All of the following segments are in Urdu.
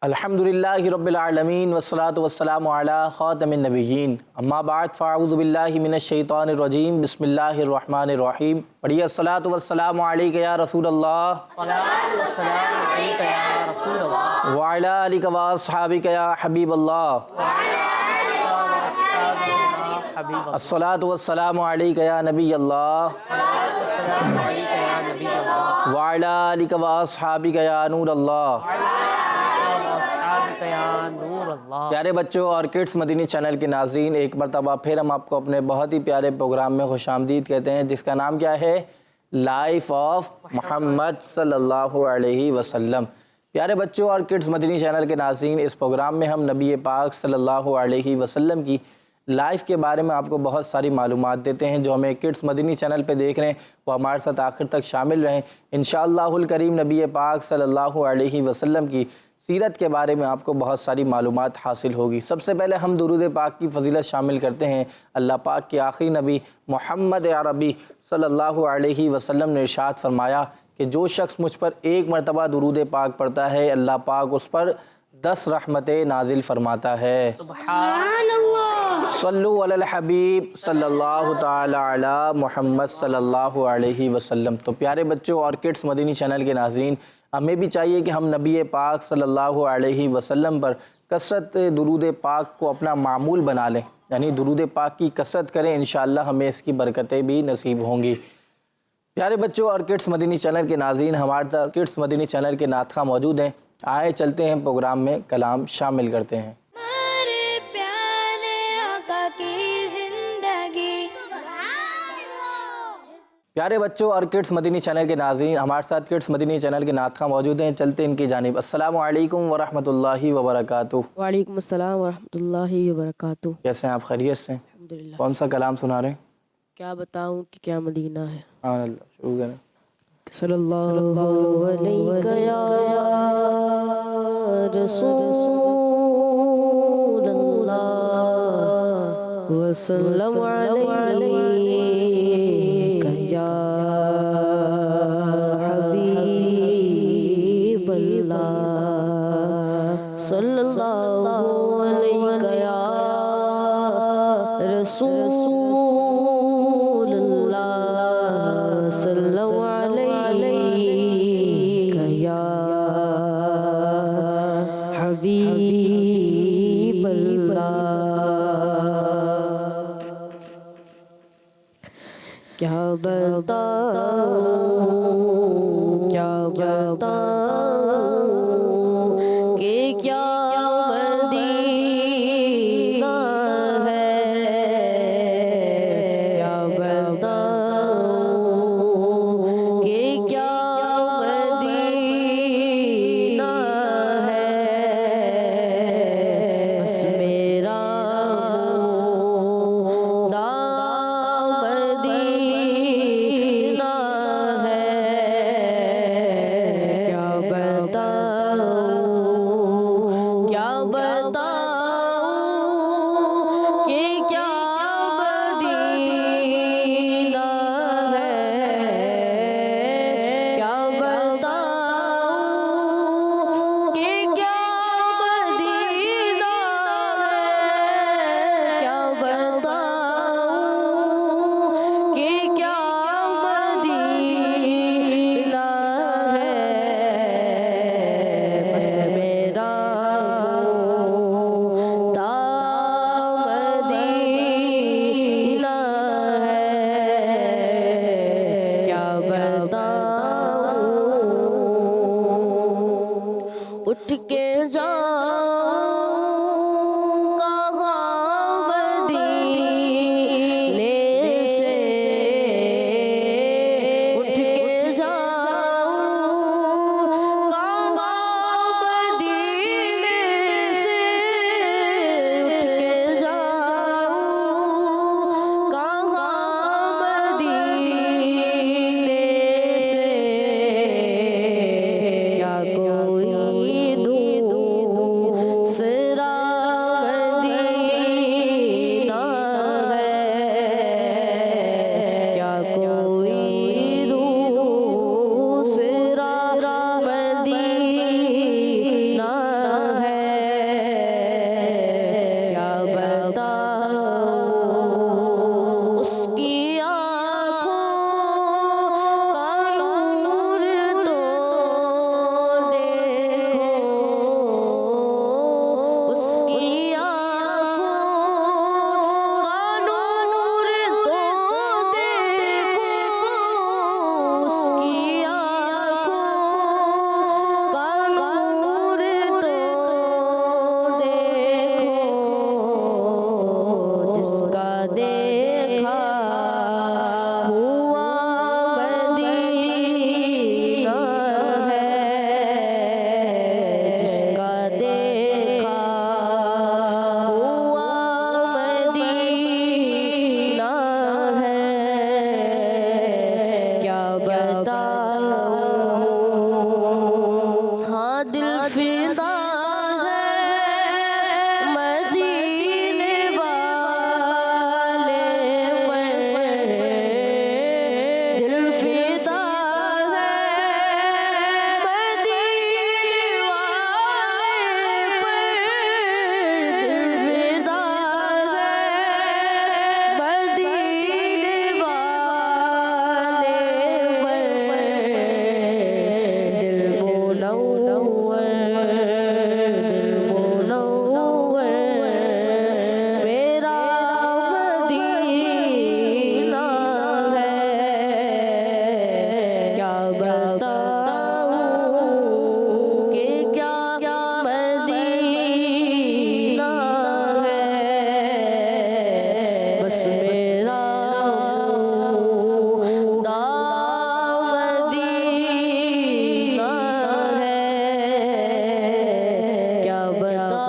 الحمدللہ رب العالمین والصلاة والسلام علی خاتم النبیین اما بعد فاعوذ باللہ من الشیطان الرجیم بسم اللہ الرحمن الرحیم پڑھیے الصلاة والسلام علیک یا رسول اللہ وعلی آلک واصحابک یا حبیب اللہ الصلاة والسلام علیک یا نبی اللہ وعلی آلک واصحابک یا نور اللہ۔ پیارے بچوں اور کڈس مدینی چینل کے ناظرین، ایک مرتبہ پھر ہم آپ کو اپنے بہت ہی پیارے پروگرام میں خوش آمدید کہتے ہیں، جس کا نام کیا ہے؟ لائف آف محمد صلی اللہ علیہ وسلم۔ پیارے بچوں اور کڈس مدینی چینل کے ناظرین، اس پروگرام میں ہم نبی پاک صلی اللہ علیہ وسلم کی لائف کے بارے میں آپ کو بہت ساری معلومات دیتے ہیں۔ جو ہمیں کڈس مدینی چینل پہ دیکھ رہے ہیں وہ ہمارے ساتھ آخر تک شامل رہیں۔ انشاءاللہ الکریم نبی پاک صلی اللہ علیہ وسلم کی سیرت کے بارے میں آپ کو بہت ساری معلومات حاصل ہوگی۔ سب سے پہلے ہم درود پاک کی فضیلت شامل کرتے ہیں۔ اللہ پاک کے آخری نبی محمد عربی صلی اللہ علیہ وسلم نے ارشاد فرمایا کہ جو شخص مجھ پر ایک مرتبہ درود پاک پڑھتا ہے، اللہ پاک اس پر 10 رحمتیں نازل فرماتا ہے۔ سبحان اللہ۔ صلو علی الحبیب صلی اللہ تعالی علی محمد صلی اللہ علیہ وسلم۔ تو پیارے بچوں اور کڈس مدینی چینل کے ناظرین، ہمیں بھی چاہیے کہ ہم نبی پاک صلی اللہ علیہ وسلم پر کثرت درود پاک کو اپنا معمول بنا لیں، یعنی درود پاک کی کثرت کریں، انشاءاللہ ہمیں اس کی برکتیں بھی نصیب ہوں گی۔ پیارے بچوں اور کڈس مدینی چینل کے ناظرین، ہمارے کڈس مدینی چینل کے نعت خواں موجود ہیں۔ آئے چلتے ہیں پروگرام میں کلام شامل کرتے ہیں۔ ہمارے پیارے آقا کی زندگی۔ پیارے بچوں اور کڈس مدینی چینل کے ناظرین، ہمارے ساتھ کڈس مدینی چینل کے نعت خواں موجود ہیں، چلتے ان کی جانب۔ السلام علیکم ورحمۃ اللہ وبرکاتہ۔ وعلیکم السلام ورحمۃ اللہ وبرکاتہ۔ کیسے ہیں آپ؟ خیریت سے؟ الحمدللہ۔ کون سا کلام سنا رہے ہیں؟ کیا بتاؤں کہ کیا مدینہ ہے۔ سبحان اللہ، شروع کریں۔ صلی اللہ علیہ یا رسول اللہ وسلم علیہ یا حبیب اللہ صلی اللہ علیہ یا رسول اللہ صلی اللہ علیہ یا حبیب اللہ۔ کیا بتاؤں کہ کیا مدینہ ہے، کیا بتاؤں کہ کیا مدینہ ہے، بس میرا مدینہ ہے، کیا بتاؤں کہ کیا مدینہ ہے، کیا بتاؤں کہ کیا مدینہ ہے، کیا بتاؤں کہ کیا مدینہ ہے، بس میرا مدینہ ہے، کیا بتاؤں اٹھ کے جاؤں کہاں مدینے سے، اٹھ کے جاؤں کہاں مدینے سے، اٹھ کے جاؤں کہاں مدینے سے، کیا کوئی دور بتاؤں ہاں دل فدا ہے مدینے والے پر دل فدا ہے مدینے والے پر دل فدا ہے مدینے والے پر دل منور میرا مدینہ ہے کیا بتاؤں کہ کیا مدینہ ہے بس میرا مدینہ ہے کیا بتاؤں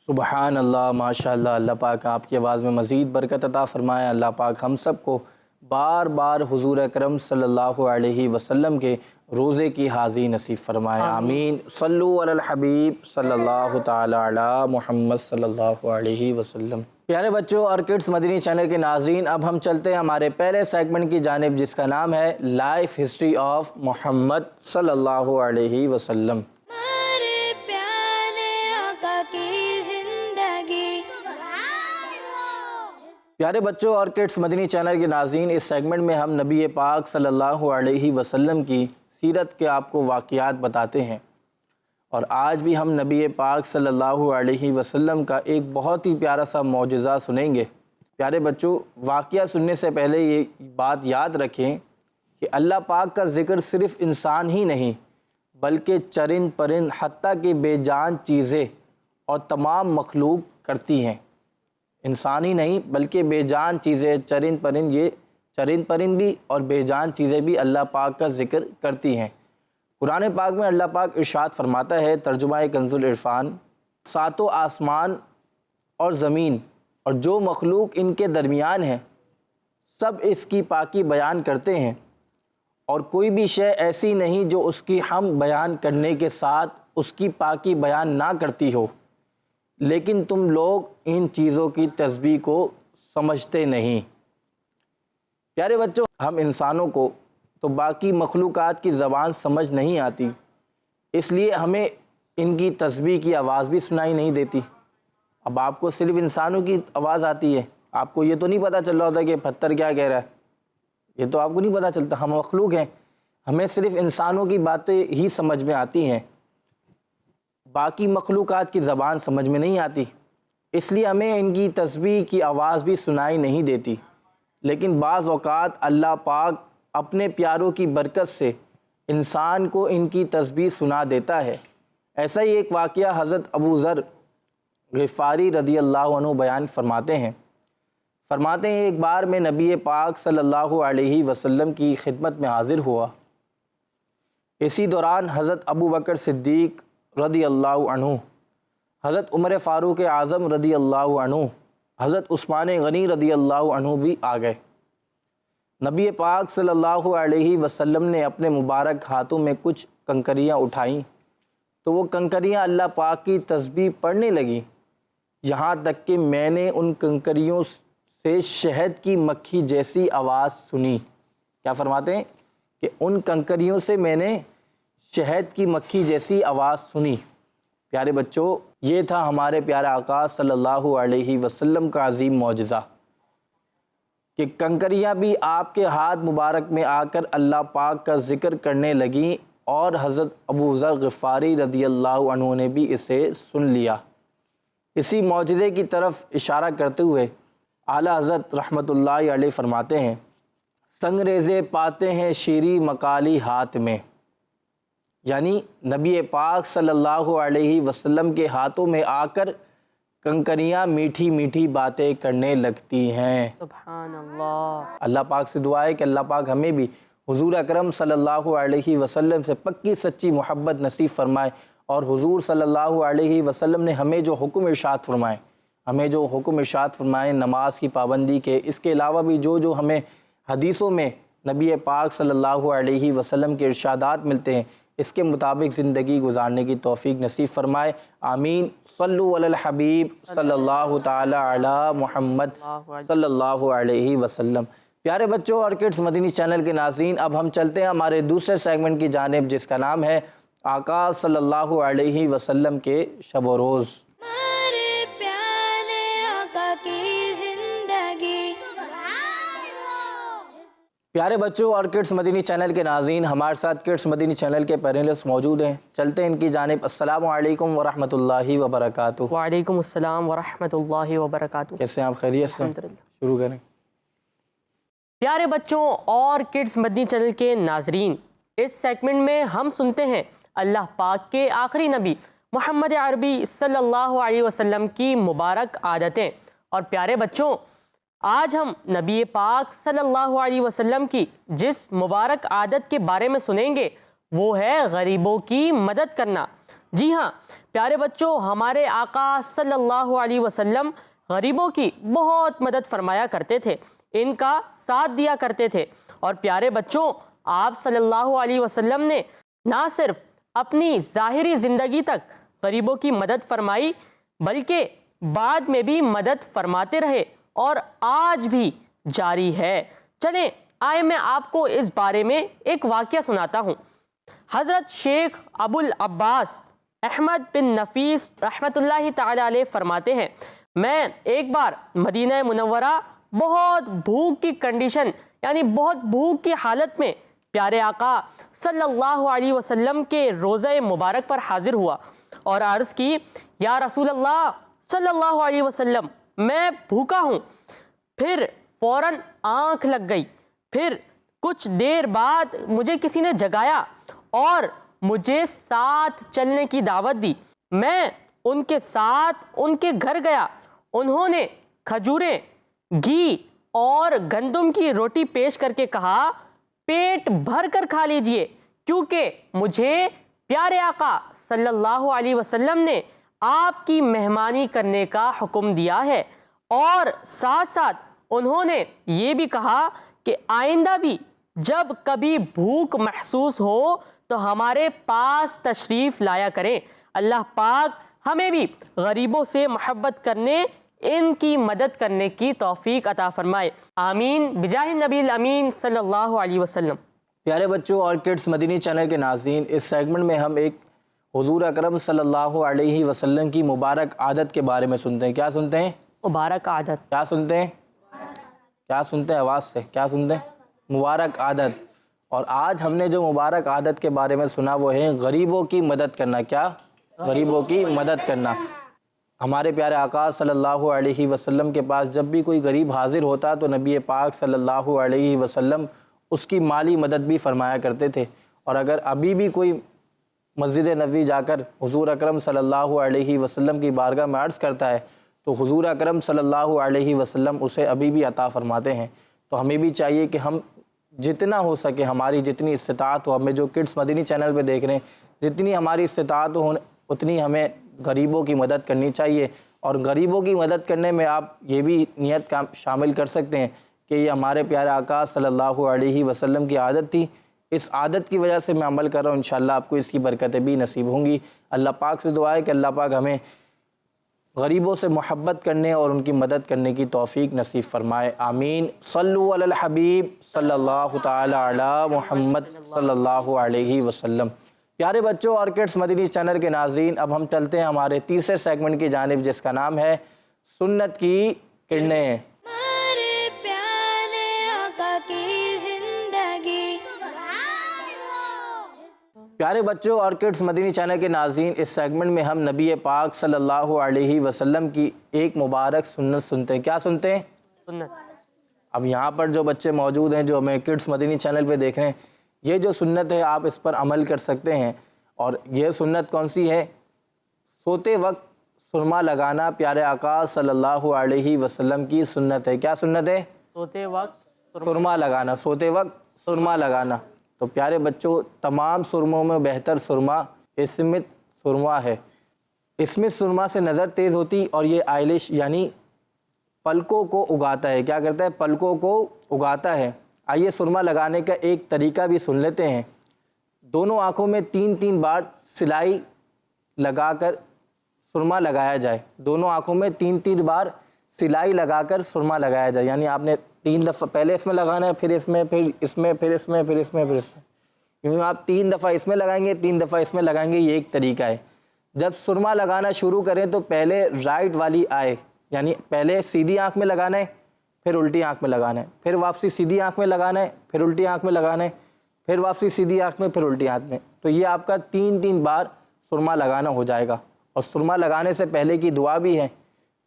سبحان اللہ، ماشاء اللہ۔ اللہ پاک آپ کی آواز میں مزید برکت عطا فرمائے۔ اللہ پاک ہم سب کو بار بار حضور اکرم صلی اللہ علیہ وسلم کے روزے کی حاضری نصیب فرمائے، آمین۔ صلو علی الحبیب صلی اللہ تعالی علی محمد صلی اللہ علیہ وسلم۔ پیارے بچوں اور کڈس مدنی چینل کے ناظرین، اب ہم چلتے ہیں ہمارے پہلے سیگمنٹ کی جانب، جس کا نام ہے لائف ہسٹری آف محمد صلی اللہ علیہ وسلم۔ ہمارے پیارے آقا کی زندگی پیارے بچوں اور کڈس مدنی چینل کے ناظرین، اس سیگمنٹ میں ہم نبی پاک صلی اللہ علیہ وسلم کی سیرت کے آپ کو واقعات بتاتے ہیں، اور آج بھی ہم نبی پاک صلی اللہ علیہ وسلم کا ایک بہت ہی پیارا سا معجزہ سنیں گے۔ پیارے بچوں، واقعہ سننے سے پہلے یہ بات یاد رکھیں کہ اللہ پاک کا ذکر صرف انسان ہی نہیں بلکہ چرند پرند حتیٰ کہ بے جان چیزیں اور تمام مخلوق کرتی ہیں۔ انسان ہی نہیں بلکہ بے جان چیزیں، چرند پرند، یہ چرند پرند بھی اور بے جان چیزیں بھی اللہ پاک کا ذکر کرتی ہیں۔ قرآن پاک میں اللہ پاک ارشاد فرماتا ہے، ترجمہ کنز العرفان، ساتوں آسمان اور زمین اور جو مخلوق ان کے درمیان ہے سب اس کی پاکی بیان کرتے ہیں، اور کوئی بھی شے ایسی نہیں جو اس کی حمد بیان کرنے کے ساتھ اس کی پاکی بیان نہ کرتی ہو، لیکن تم لوگ ان چیزوں کی تسبیح کو سمجھتے نہیں۔ پیارے بچوں، ہم انسانوں کو تو باقی مخلوقات کی زبان سمجھ نہیں آتی، اس لیے ہمیں ان کی تسبیح کی آواز بھی سنائی نہیں دیتی۔ اب آپ کو صرف انسانوں کی آواز آتی ہے، آپ کو یہ تو نہیں پتہ چل رہا ہوتا کہ پتھر کیا کہہ رہا ہے، یہ تو آپ کو نہیں پتہ چلتا۔ ہم مخلوق ہیں، ہمیں صرف انسانوں کی باتیں ہی سمجھ میں آتی ہیں، باقی مخلوقات کی زبان سمجھ میں نہیں آتی، اس لیے ہمیں ان کی تسبیح کی آواز بھی سنائی نہیں دیتی۔ لیکن بعض اوقات اللہ پاک اپنے پیاروں کی برکت سے انسان کو ان کی تسبیح سنا دیتا ہے۔ ایسا ہی ایک واقعہ حضرت ابو ذر غفاری رضی اللہ عنہ بیان فرماتے ہیں ایک بار میں نبی پاک صلی اللہ علیہ وسلم کی خدمت میں حاضر ہوا۔ اسی دوران حضرت ابو بکر صدیق رضی اللہ عنہ، حضرت عمر فاروق اعظم رضی اللہ عنہ، حضرت عثمان غنی رضی اللہ عنہ بھی آ گئے۔ نبی پاک صلی اللہ علیہ وسلم نے اپنے مبارک ہاتھوں میں کچھ کنکریاں اٹھائیں تو وہ کنکریاں اللہ پاک کی تسبیح پڑھنے لگیں، یہاں تک کہ میں نے ان کنکریوں سے شہد کی مکھی جیسی آواز سنی۔ کیا فرماتے ہیں کہ ان کنکریوں سے میں نے شہد کی مکھی جیسی آواز سنی۔ پیارے بچوں، یہ تھا ہمارے پیارے آقا صلی اللہ علیہ وسلم کا عظیم معجزہ کہ کنکریاں بھی آپ کے ہاتھ مبارک میں آ کر اللہ پاک کا ذکر کرنے لگیں، اور حضرت ابو ذر غفاری رضی اللہ عنہ نے بھی اسے سن لیا۔ اسی معجزے کی طرف اشارہ کرتے ہوئے اعلیٰ حضرت رحمۃ اللہ علیہ فرماتے ہیں، سنگریزے پاتے ہیں شیریں مکالی ہاتھ میں، یعنی نبی پاک صلی اللہ علیہ وسلم کے ہاتھوں میں آ کر کنکریاں میٹھی میٹھی باتیں کرنے لگتی ہیں۔ سبحان اللہ۔ اللہ پاک سے دعا ہے کہ اللہ پاک ہمیں بھی حضور اکرم صلی اللہ علیہ وسلم سے پکی سچی محبت نصیب فرمائے، اور حضور صلی اللہ علیہ وسلم نے ہمیں جو حکم ارشاد فرمائے ہمیں جو حکم ارشاد فرمائے نماز کی پابندی کے، اس کے علاوہ بھی جو ہمیں حدیثوں میں نبی پاک صلی اللہ علیہ وسلم کے ارشادات ملتے ہیں، اس کے مطابق زندگی گزارنے کی توفیق نصیب فرمائے، آمین۔ صلو علی الحبیب صلی اللہ تعالی علی محمد صلی اللہ علیہ وسلم۔ پیارے بچوں اور کڈس مدنی چینل کے ناظرین، اب ہم چلتے ہیں ہمارے دوسرے سیگمنٹ کی جانب، جس کا نام ہے آقا صلی اللہ علیہ وسلم کے شب و روز۔ ہمارے پیارے آقا کی زندگی۔ پیارے بچوں اور کڈس مدنی چینل کے ناظرین، ہمارے ساتھ کڈس مدنی چینل کے پیرنٹس موجود ہیں، چلتے ہیں ان کی جانب۔ السلام علیکم ورحمۃ اللہ وبرکاتہ۔ وعلیکم السلام ورحمۃ اللہ وبرکاتہ۔ کیسے ہیں آپ؟ خیریت سے؟ شروع کریں۔ پیارے بچوں اور کڈس مدنی چینل کے ناظرین، اس سیگمنٹ میں ہم سنتے ہیں اللہ پاک کے آخری نبی محمد عربی صلی اللہ علیہ وسلم کی مبارک عادتیں۔ اور پیارے بچوں، آج ہم نبی پاک صلی اللہ علیہ وسلم کی جس مبارک عادت کے بارے میں سنیں گے وہ ہے غریبوں کی مدد کرنا۔ جی ہاں پیارے بچوں، ہمارے آقا صلی اللہ علیہ وسلم غریبوں کی بہت مدد فرمایا کرتے تھے، ان کا ساتھ دیا کرتے تھے۔ اور پیارے بچوں، آپ صلی اللہ علیہ وسلم نے نہ صرف اپنی ظاہری زندگی تک غریبوں کی مدد فرمائی بلکہ بعد میں بھی مدد فرماتے رہے اور آج بھی جاری ہے۔ چلیں آئے میں آپ کو اس بارے میں ایک واقعہ سناتا ہوں۔ حضرت شیخ ابو العباس احمد بن نفیس رحمۃ اللہ تعالی علیہ فرماتے ہیں، میں ایک بار مدینہ منورہ بہت بھوک کی کنڈیشن یعنی بہت بھوک کی حالت میں پیارے آقا صلی اللہ علیہ وسلم کے روضہ مبارک پر حاضر ہوا اور عرض کی، یا رسول اللہ صلی اللہ علیہ وسلم میں بھوکا ہوں۔ پھر فوراً آنکھ لگ گئی۔ پھر کچھ دیر بعد مجھے کسی نے جگایا اور مجھے ساتھ چلنے کی دعوت دی۔ میں ان کے ساتھ ان کے گھر گیا۔ انہوں نے کھجوریں، گھی اور گندم کی روٹی پیش کر کے کہا، پیٹ بھر کر کھا لیجئے، کیونکہ مجھے پیارے آقا صلی اللہ علیہ وسلم نے آپ کی مہمانی کرنے کا حکم دیا ہے۔ اور ساتھ ساتھ انہوں نے یہ بھی کہا کہ آئندہ بھی جب کبھی بھوک محسوس ہو تو ہمارے پاس تشریف لایا کریں۔ اللہ پاک ہمیں بھی غریبوں سے محبت کرنے، ان کی مدد کرنے کی توفیق عطا فرمائے، آمین بجاہ نبی الامین صلی اللہ علیہ وسلم۔ پیارے بچوں اور کڈس مدنی چینل کے ناظرین، اس سیگمنٹ میں ہم ایک حضور اکرم صلی اللہ علیہ وسلم کی مبارک عادت کے بارے میں سنتے ہیں۔ کیا سنتے ہیں؟ مبارک عادت۔ کیا سنتے ہیں؟ کیا سنتے ہیں؟ آواز سے کیا سنتے ہیں؟ مبارک عادت۔ اور آج ہم نے جو مبارک عادت کے بارے میں سنا وہ ہے غریبوں کی مدد کرنا۔ کیا؟ غریبوں کی مدد کرنا۔ ہمارے پیارے آقا صلی اللہ علیہ وسلم کے پاس جب بھی کوئی غریب حاضر ہوتا تو نبی پاک صلی اللہ علیہ وسلم اس کی مالی مدد بھی فرمایا کرتے تھے۔ اور اگر ابھی بھی کوئی مسجد نبوی جا کر حضور اکرم صلی اللہ علیہ وسلم کی بارگاہ میں عرض کرتا ہے تو حضور اکرم صلی اللہ علیہ وسلم اسے ابھی بھی عطا فرماتے ہیں۔ تو ہمیں بھی چاہیے کہ ہم جتنا ہو سکے، ہماری جتنی استطاعت ہو، ہمیں جو کڈس مدنی چینل پہ دیکھ رہے ہیں، جتنی ہماری استطاعت ہو اتنی ہمیں غریبوں کی مدد کرنی چاہیے۔ اور غریبوں کی مدد کرنے میں آپ یہ بھی نیت شامل کر سکتے ہیں کہ یہ ہمارے پیارے آقا صلی اللہ علیہ وسلم کی عادت تھی، اس عادت کی وجہ سے میں عمل کر رہا ہوں، انشاءاللہ آپ کو اس کی برکتیں بھی نصیب ہوں گی۔ اللہ پاک سے دعا ہے کہ اللہ پاک ہمیں غریبوں سے محبت کرنے اور ان کی مدد کرنے کی توفیق نصیب فرمائے، آمین۔ صلو علی الحبیب صلی اللہ تعالی علی محمد صلی اللہ علیہ وسلم۔ پیارے بچوں اور کڈس مدنی چینل کے ناظرین، اب ہم چلتے ہیں ہمارے تیسرے سیگمنٹ کی جانب، جس کا نام ہے سنت کی کرنیں۔ ہمارے پیارے آقا کی زندگی۔ پیارے بچوں اور کڈس مدنی چینل کے ناظرین، اس سیگمنٹ میں ہم نبی پاک صلی اللہ علیہ وسلم کی ایک مبارک سنت سنتے ہیں۔ کیا سنتے ہیں؟ سنت۔ اب یہاں پر جو بچے موجود ہیں جو ہمیں کڈس مدنی چینل پہ دیکھ رہے ہیں، یہ جو سنت ہے آپ اس پر عمل کر سکتے ہیں۔ اور یہ سنت کون سی ہے؟ سوتے وقت سرما لگانا پیارے آقا صلی اللہ علیہ وسلم کی سنت ہے۔ کیا سنت ہے؟ سوتے وقت سرما لگانا، سوتے وقت سرما لگانا۔ تو پیارے بچوں، تمام سرموں میں بہتر سرما اسمت سرما ہے۔ اس میں سرما سے نظر تیز ہوتی اور یہ آئلش یعنی پلکوں کو اگاتا ہے. کیا کرتا ہے؟ پلکوں کو اگاتا ہے. آئیے سرما لگانے کا ایک طریقہ بھی سن لیتے ہیں. دونوں آنکھوں میں 3 بار سلائی لگا کر سرما لگایا جائے. دونوں آنکھوں میں 3 بار سلائی لگا کر سرما لگایا جائے. یعنی آپ نے 3 دفعہ پہلے اس میں لگانا ہے، پھر اس میں، پھر اس میں، پھر اس میں، پھر اس میں، پھر اس میں. یوں آپ 3 دفعہ اس میں لگائیں گے، 3 دفعہ اس میں لگائیں گے. یہ ایک طریقہ ہے. جب سرما لگانا شروع کریں تو پہلے رائٹ والی آئے یعنی پہلے سیدھی آنکھ میں لگانا ہے، پھر الٹی آنکھ میں لگانا ہے، پھر واپسی سیدھی آنکھ میں لگانا ہے، پھر الٹی آنکھ میں لگانا ہے، پھر واپسی سیدھی آنکھ میں، پھر الٹی آنکھ میں. تو یہ آپ کا 3 بار سرما لگانا ہو جائے گا. اور سرما لگانے سے پہلے کی دعا بھی ہے،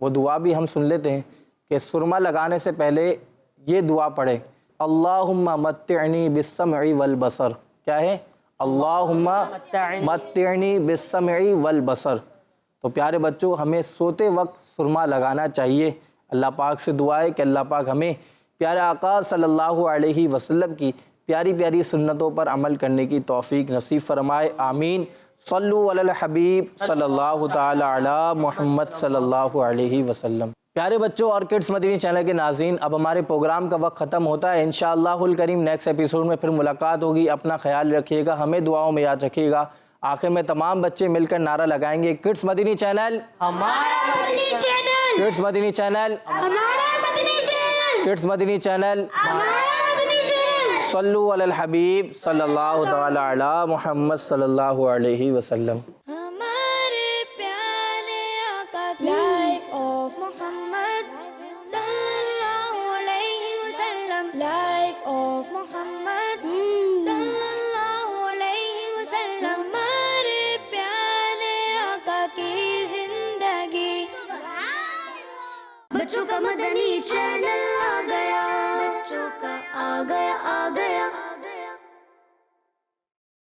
وہ دعا بھی ہم سن لیتے ہیں کہ سرما لگانے سے پہلے یہ دعا پڑھے، اللہم متعنی بالسمع والبصر. کیا ہے؟ اللہم متعنی بالسمع والبصر. تو پیارے بچوں، ہمیں سوتے وقت سرما لگانا چاہیے. اللہ پاک سے دعا ہے کہ اللہ پاک ہمیں پیارے آقا صلی اللہ علیہ وسلم کی پیاری پیاری سنتوں پر عمل کرنے کی توفیق نصیب فرمائے. آمین. صلو علی الحبیب صلی اللہ تعالی علی محمد صلی اللہ علیہ وسلم. پیارے بچوں اور کڈس مدنی چینل کے ناظرین، اب ہمارے پروگرام کا وقت ختم ہوتا ہے. انشاءاللہ الکریم نیکسٹ ایپیسوڈ میں پھر ملاقات ہوگی. اپنا خیال رکھیے گا، ہمیں دعاؤں میں یاد رکھیے گا. آخر میں تمام بچے مل کر نعرہ لگائیں گے، کڈس مدنی چینل ہمارا مدنی چینل، کڈس مدنی چینل، ہمارا مدنی چینل، کڈس مدنی چینل. ہمارا مدنی چینل. صلو علی الحبیب صلی اللہ تعالی علی محمد صلی اللہ علیہ وسلم. ہمارے پیارے آقا کی لائف آف محمد صلی اللہ علیہ وسلم، لائف آف محمد صلی اللہ علیہ وسلم. ہمارے پیارے آقا کی زندگی. بچوں کا مدنی چینل.